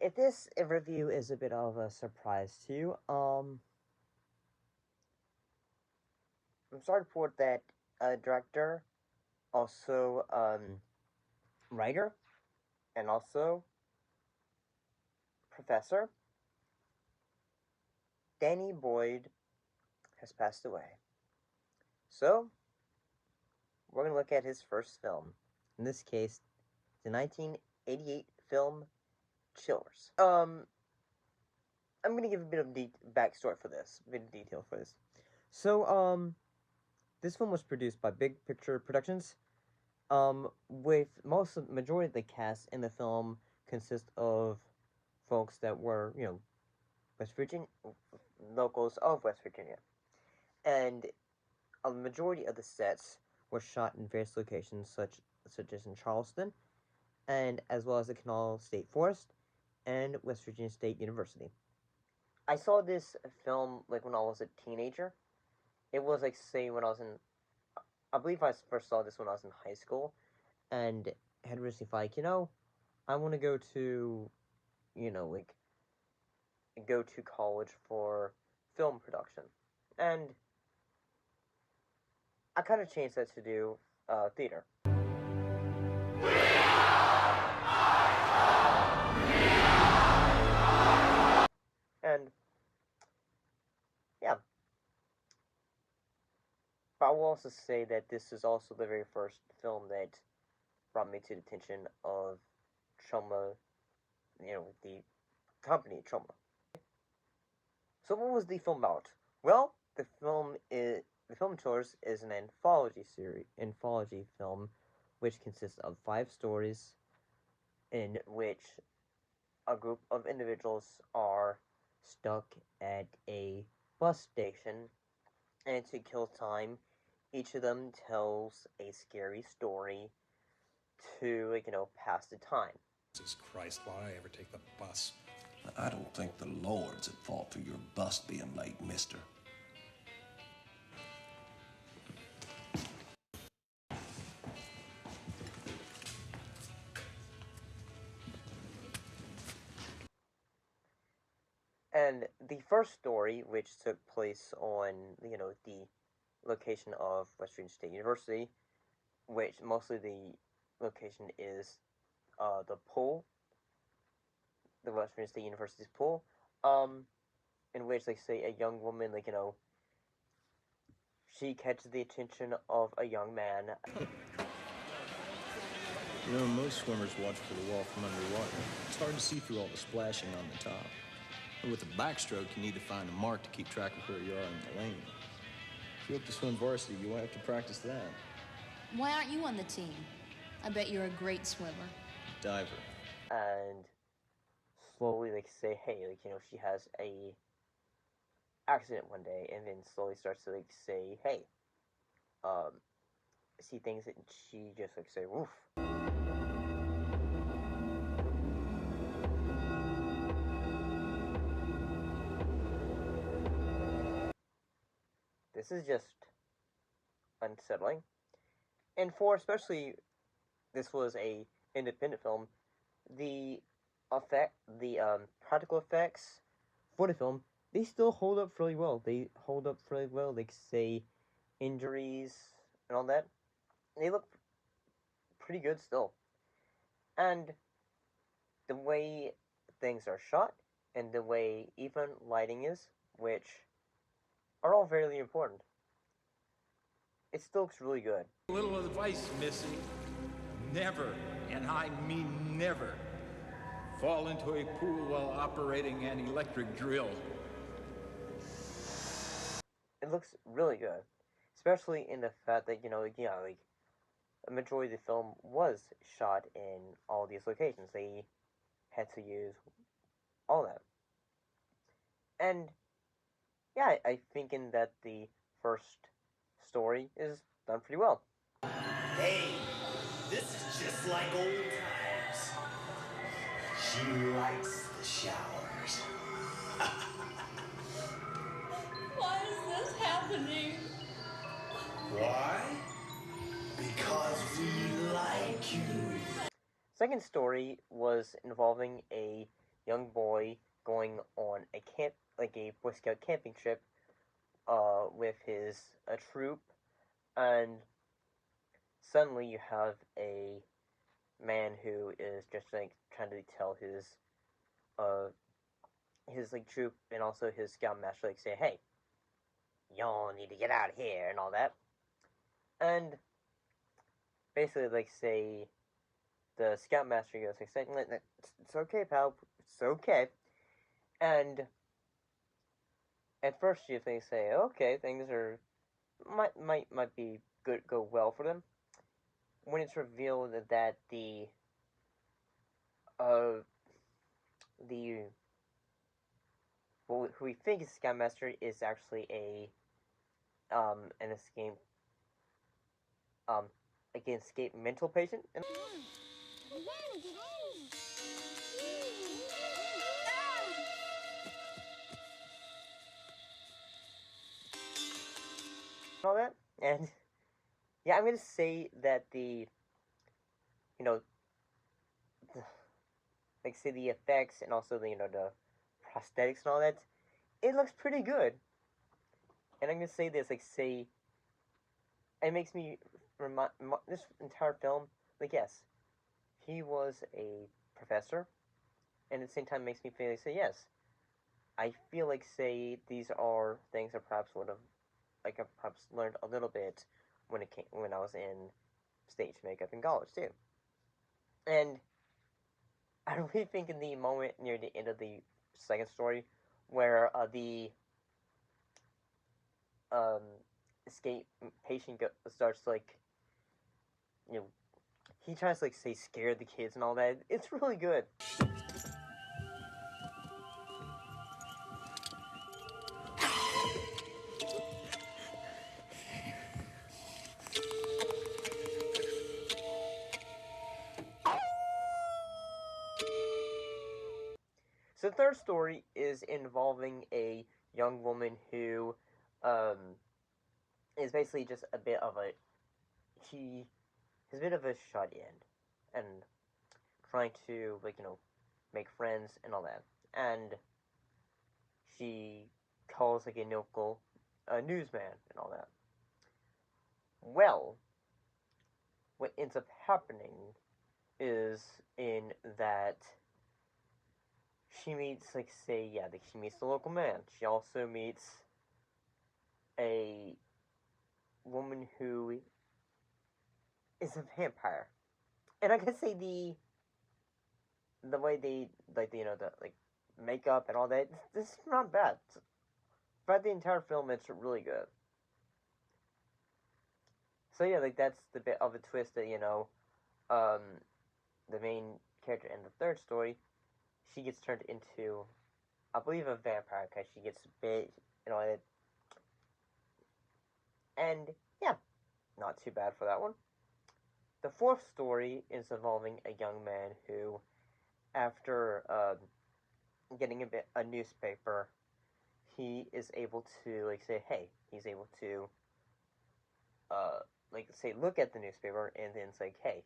If this review is a bit of a surprise to you, I'm sorry to report that director, also writer, and also professor Danny Boyd has passed away. So, we're going to look at his first film. In this case, the 1988 film Chillers. I'm going to give a bit of backstory for this, a bit of detail for this. So, this film was produced by Big Picture Productions, with majority of the cast in the film consist of folks that were, West Virginia, locals of West Virginia. And a majority of the sets were shot in various locations, such as in Charleston, and as well as the Canal State Forest, and West Virginia State University. I saw this film, when I was a teenager. It was, say, when I was in... I believe I first saw this when I was in high school, and had recently I want to go to, go to college for film production. And I kind of changed that to do theater. And, yeah. But I will also say that this is also the very first film that brought me to the attention of Troma, the company Troma. So what was the film about? Well, the film Chillers is an anthology film, which consists of 5 stories, in which a group of individuals are stuck at a bus station, and to kill time, each of them tells a scary story to, pass the time. Jesus Christ, why I ever take the bus? I don't think the Lord's at fault for your bus being late, mister. And the first story, which took place on, the location of West Virginia State University, which mostly the location is the pool, the West Virginia State University's pool, in which, say, a young woman, she catches the attention of a young man. Most swimmers watch for the wall from underwater. It's hard to see through all the splashing on the top. And with a backstroke, you need to find a mark to keep track of where you are in the lane. If you hope to swim varsity, you'll have to practice that. Why aren't you on the team? I bet you're a great swimmer. Diver. And slowly, say, hey, she has a accident one day, and then slowly starts to, say, hey, see things that she just, say, woof. This is just unsettling. And especially, this was a independent film, the practical effects for the film, they still hold up fairly well. Say, injuries and all that, they look pretty good still. And the way things are shot, and the way even lighting is, which are all very important, it still looks really good. A little advice, Missy. Never, and I mean never, fall into a pool while operating an electric drill. It looks really good, especially in the fact that, a majority of the film was shot in all these locations. They had to use all that. And yeah, I'm thinking that the first story is done pretty well. Hey, this is just like old times. She likes the showers. Why is this happening? Why? Because we like you. Second story was involving a young boy going on a Boy Scout camping trip, with his troop, and suddenly you have a man who is just like trying to tell his like troop and also his scoutmaster like say, hey, y'all need to get out of here and all that, and basically like say the scoutmaster goes like, it's okay, pal, it's okay, and at first you think say, okay, things are might be good, go well for them, when it's revealed that uh the who we think is Scoutmaster is actually an escape um escape mental patient and all that. And yeah, I'm gonna say that you know the, like say the effects and also the prosthetics and all that, it looks pretty good. And I'm gonna say this, like say it makes me remind this entire film, like yes, he was a professor, and at the same time makes me feel like say yes, I feel like say these are things I perhaps would have like I perhaps learned a little bit when I was in stage makeup in college too. And I really think in the moment near the end of the second story where the um, escape patient starts like you know he tries to like say scare the kids and all that. It's really good. So the third story is involving a young woman who um, is basically just a bit of a she is a bit of a shut in and trying to like make friends and all that, and she calls like a local newsman and all that. Well, what ends up happening is in that she meets like say yeah like she meets the local man. She also meets a woman who is a vampire, and I can say the way they like the like makeup and all that. This is not bad. Throughout the entire film, it's really good. So yeah, like that's the bit of a twist that um, the main character in the third story, she gets turned into, I believe, a vampire because she gets bit and all that. And yeah, not too bad for that one. The fourth story is involving a young man who, after getting a newspaper, he is able to like say, hey, he's able to like say look at the newspaper and then it's like, hey,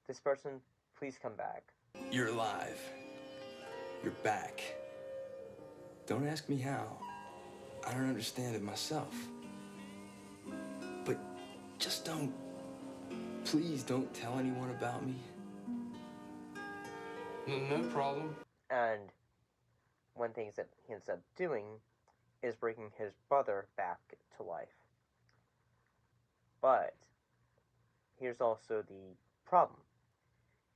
this person, please come back. You're alive. You're back. Don't ask me how. I don't understand it myself. But just please don't tell anyone about me. No problem. And one thing that he ends up doing is bringing his brother back to life. But here's also the problem.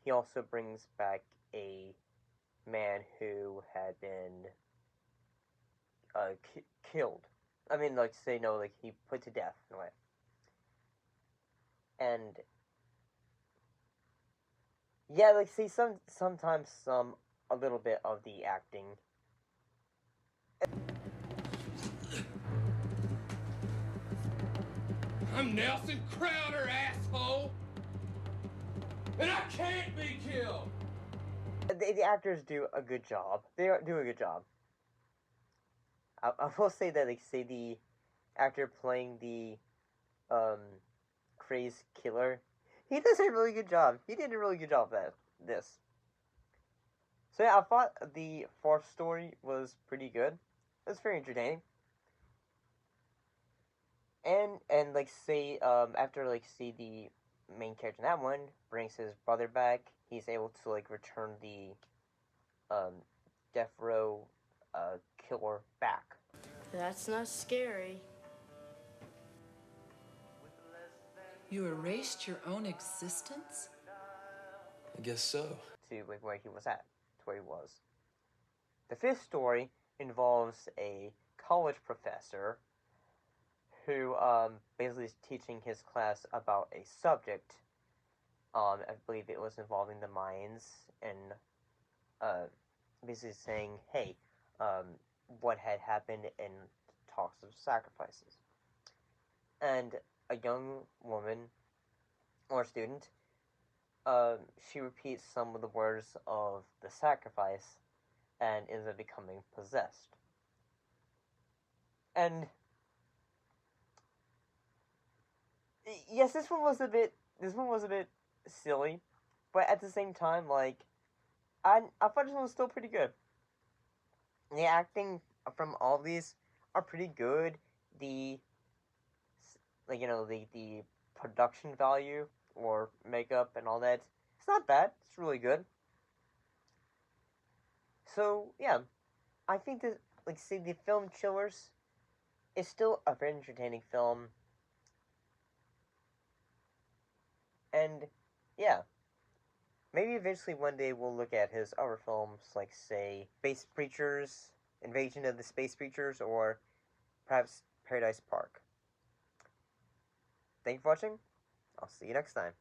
He also brings back a man who had been killed. I mean, like say no, like he put to death in a way. And yeah, like see sometimes a little bit of the acting. I'm Nelson Crowder, asshole! And I can't be killed! The actors do a good job. They do a good job. I will say that, like, say the actor playing the crazed killer, he does a really good job. He did a really good job at this. So yeah, I thought the fourth story was pretty good. It was very entertaining. And like say after like see the main character in that one brings his brother back, he's able to like return the death row killer back. That's not scary. You erased your own existence? I guess so. To like where he was at, to where he was. The fifth story involves a college professor who basically is teaching his class about a subject. I believe it was involving the Mayans, and basically saying, hey, what had happened in talks of sacrifices. And a young woman, or student, she repeats some of the words of the sacrifice and ends up becoming possessed. And yes, this one was a bit silly, but at the same time, like I thought this one was still pretty good. The acting from all these are pretty good. The the production value or makeup and all that, it's not bad. It's really good. So yeah, I think that see the film Chillers is still a very entertaining film, and yeah, maybe eventually one day we'll look at his other films, like say Space Preachers, Invasion of the Space Preachers, or perhaps Paradise Park. Thank you for watching. I'll see you next time.